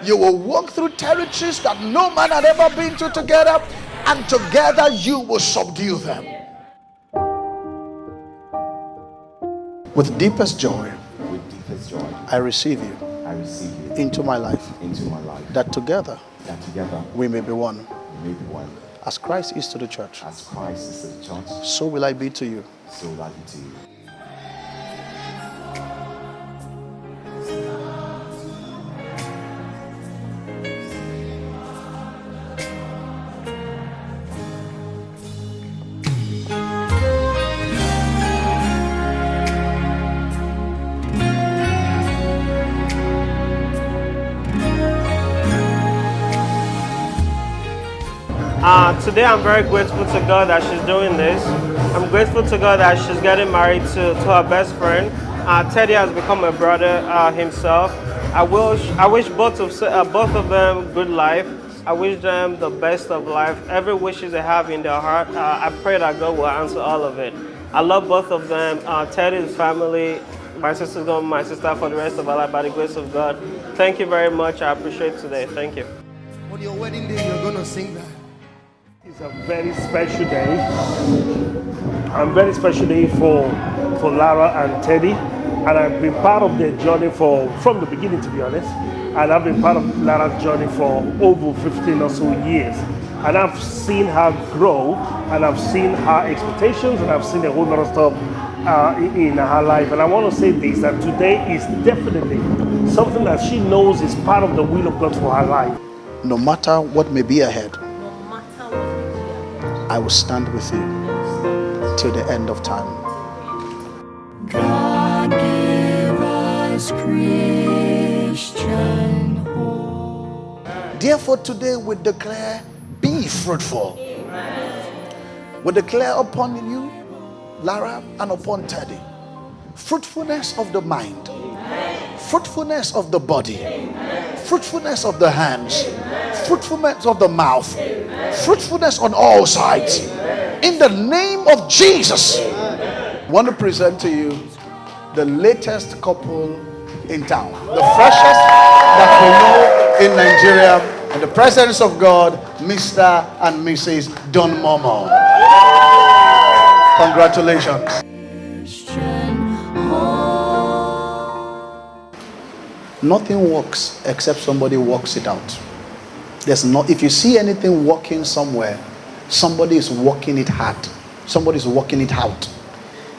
You will walk through territories that no man had ever been to together, and together you will subdue them. With deepest joy, I receive you into my life, that together we may be one. As Christ is to the church, so will I be to you. Today I'm very grateful to God that she's doing this. I'm grateful to God that she's getting married to her best friend. Teddy has become a brother himself. I wish both of them good life. I wish them the best of life. Every wishes they have in their heart, I pray that God will answer all of it. I love both of them. Teddy's family, my sister's going to be my sister for the rest of our life by the grace of God. Thank you very much. I appreciate today. Thank you. On your wedding day, you're going to sing that. It's a very special day. A very special day for Lara and Teddy. And I've been part of their journey from the beginning, to be honest. And I've been part of Lara's journey for over 15 or so years. And I've seen her grow, and I've seen her expectations, and I've seen a whole lot of stuff in her life. And I want to say this, that today is definitely something that she knows is part of the will of God for her life. No matter what may be ahead, I will stand with you till the end of time. God give us Christian hope. Therefore today we declare, be fruitful. We declare upon you, Lara, and upon Teddy, fruitfulness of the mind, fruitfulness of the body, fruitfulness of the hands, fruitfulness of the mouth, fruitfulness on all sides. In the name of Jesus, I want to present to you the latest couple in town, the freshest that we know in Nigeria, in the presence of God, Mr. and Mrs. Don Momo. Congratulations. Nothing works except somebody works it out. If you see anything working somewhere, somebody is working it hard. Somebody is working it out.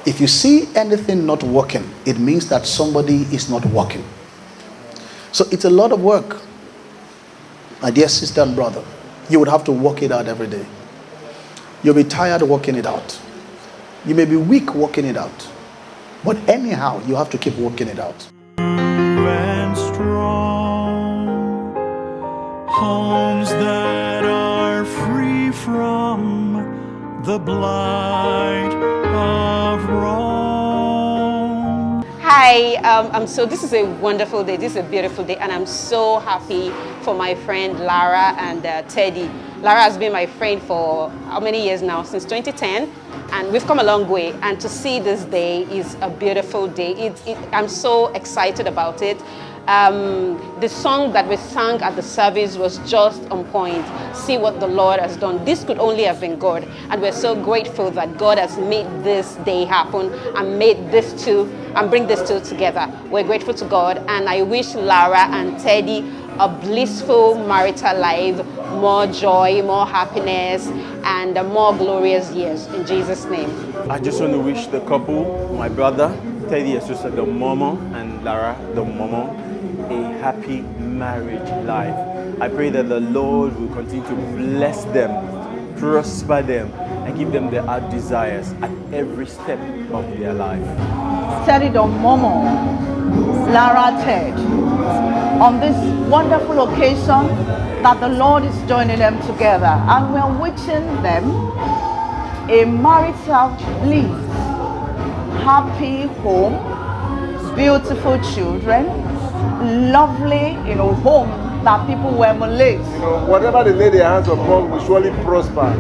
If you see anything not working, it means that somebody is not working. So it's a lot of work. My dear sister and brother, you would have to work it out every day. You'll be tired working it out. You may be weak working it out. But anyhow, you have to keep working it out. And strong homes that are free from the blight of wrong. Hi, this is a wonderful day. This is a beautiful day, and I'm so happy for my friend Lara and Teddy. Lara has been my friend for how many years now? Since 2010, and we've come a long way. And to see this day is a beautiful day. I'm so excited about it. The song that we sang at the service was just on point. See what the Lord has done. This could only have been God, and we're so grateful that God has made this day happen and made this two and bring this two together. We're grateful to God, and I wish Lara and Teddy a blissful marital life, more joy, more happiness, and more glorious years in Jesus' name. I just want to wish the couple, my brother Teddy and sister the Momo and Lara the Momo, a happy marriage life. I pray that the Lord will continue to bless them, prosper them, and give them their heart desires at every step of their life. Teddy the Momo, Lara Ted, on this wonderful occasion that the Lord is joining them together, and we're wishing them a marital bliss, happy home, beautiful children, lovely, home that people will emulate. Whatever they lay their hands upon will surely prosper.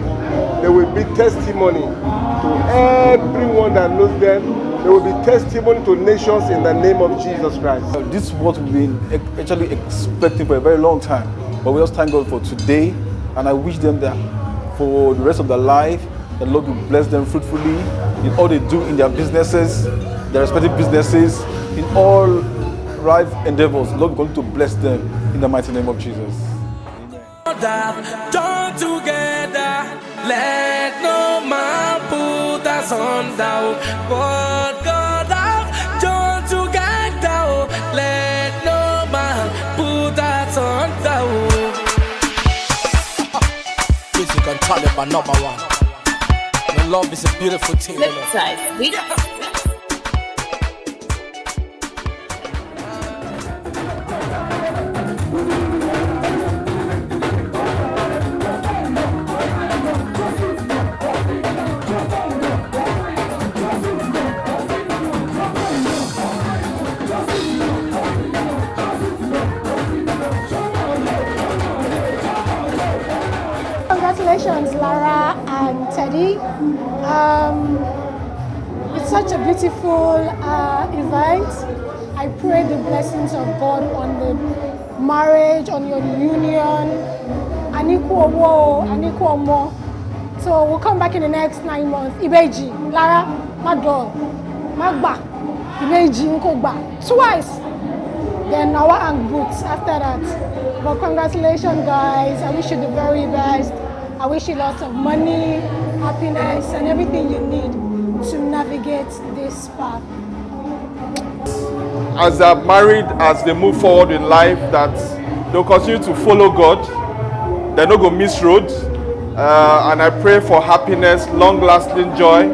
They will be testimony to everyone that knows them There will be testimony to nations in the name of Jesus Christ. This is what we've been actually expecting for a very long time. But we just thank God for today. And I wish them that for the rest of their life, the Lord will bless them fruitfully in all they do in their businesses, their respective businesses, in all life endeavors. The Lord is going to bless them in the mighty name of Jesus. Join together, let no man put us on down. But God have joined together, let no man put us on down. Music and talent are number one. And love is a beautiful thing. Congratulations, Lara and Teddy. It's such a beautiful event. I pray the blessings of God on the marriage, on your union. So we'll come back in the next 9 months. Ibeji, Lara, Madol, Magba, Ibeji, Nkogba, twice. Then Nawa and Boots after that. But congratulations, guys. I wish you the very best. I wish you lots of money, happiness, and everything you need to navigate this path. As they're married, as they move forward in life, that they'll continue to follow God. They're not going to miss roads. And I pray for happiness, long-lasting joy,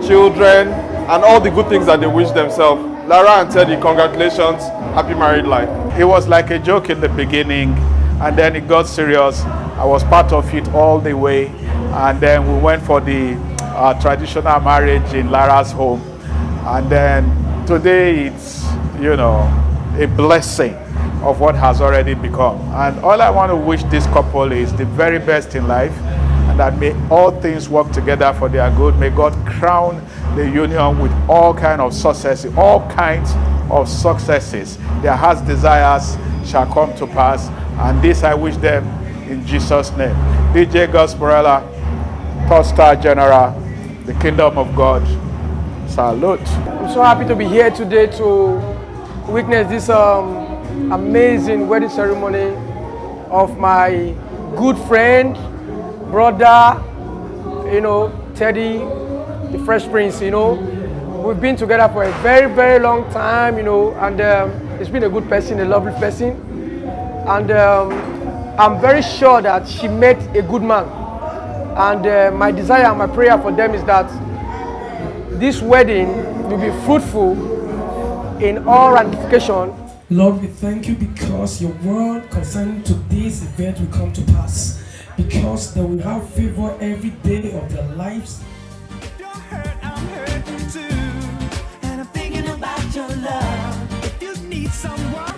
children, and all the good things that they wish themselves. Lara and Teddy, congratulations. Happy married life. It was like a joke in the beginning, and then it got serious. I was part of it all the way, and then we went for the traditional marriage in Lara's home. And then today it's, a blessing of what has already become. And all I want to wish this couple is the very best in life, and that may all things work together for their good. May God crown the union with all kinds of successes, Their heart's desires shall come to pass, and this I wish them in Jesus' name. DJ Gosporella, Pastor General, the Kingdom of God. Salute. I'm so happy to be here today to witness this amazing wedding ceremony of my good friend, brother, Teddy, the Fresh Prince. We've been together for a very, very long time, and he's been a good person, a lovely person. And I'm very sure that she met a good man. And my desire and my prayer for them is that this wedding will be fruitful in all ramifications. Lord, we thank you because your word concerning to this event will come to pass. Because they will have favor every day of their lives.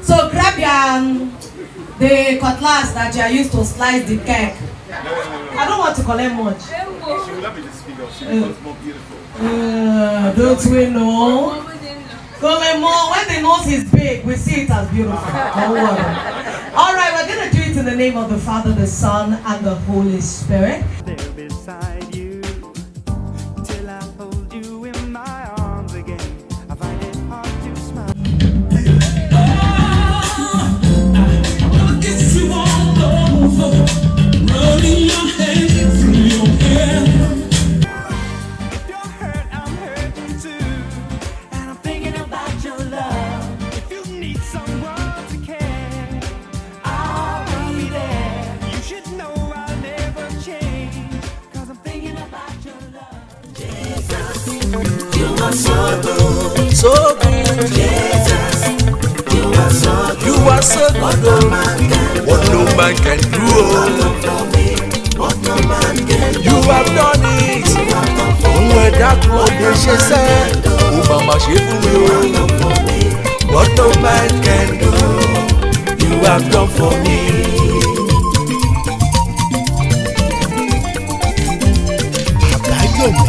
So grab the cutlass that you are used to slice the cake. I don't want to collect much. She will not be disfigured. She becomes more beautiful. Don't we know? When the nose is big, we see it as beautiful. Don't worry. All right, we're going to do it in the name of the Father, the Son, and the Holy Spirit. There beside you, till I hold you in my arms again. I find it hard to smile. Rolling your hands through your hair. If you're hurt, I'm hurting too. And I'm thinking about your love. If you need someone to care, I'll be there. You should know I'll never change. Cause I'm thinking about your love. Jesus, you are so good, so good. Jesus, you are so good. You are so good. What no man can do. What no man can do. You have done it. What no man can do. You have done for me. Àbáyọ̀mí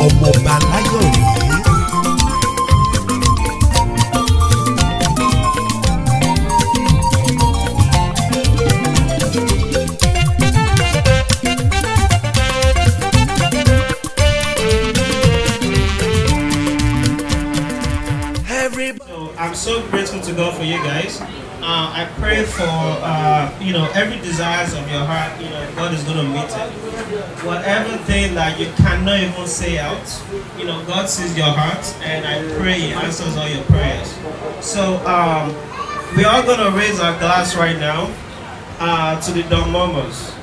ọmọọba láyọ̀mí to God for you guys. I pray for every desires of your heart. God is going to meet it. Whatever thing that you cannot even say out, God sees your heart, and I pray He answers all your prayers. So we are going to raise our glass right now to the Don Momos.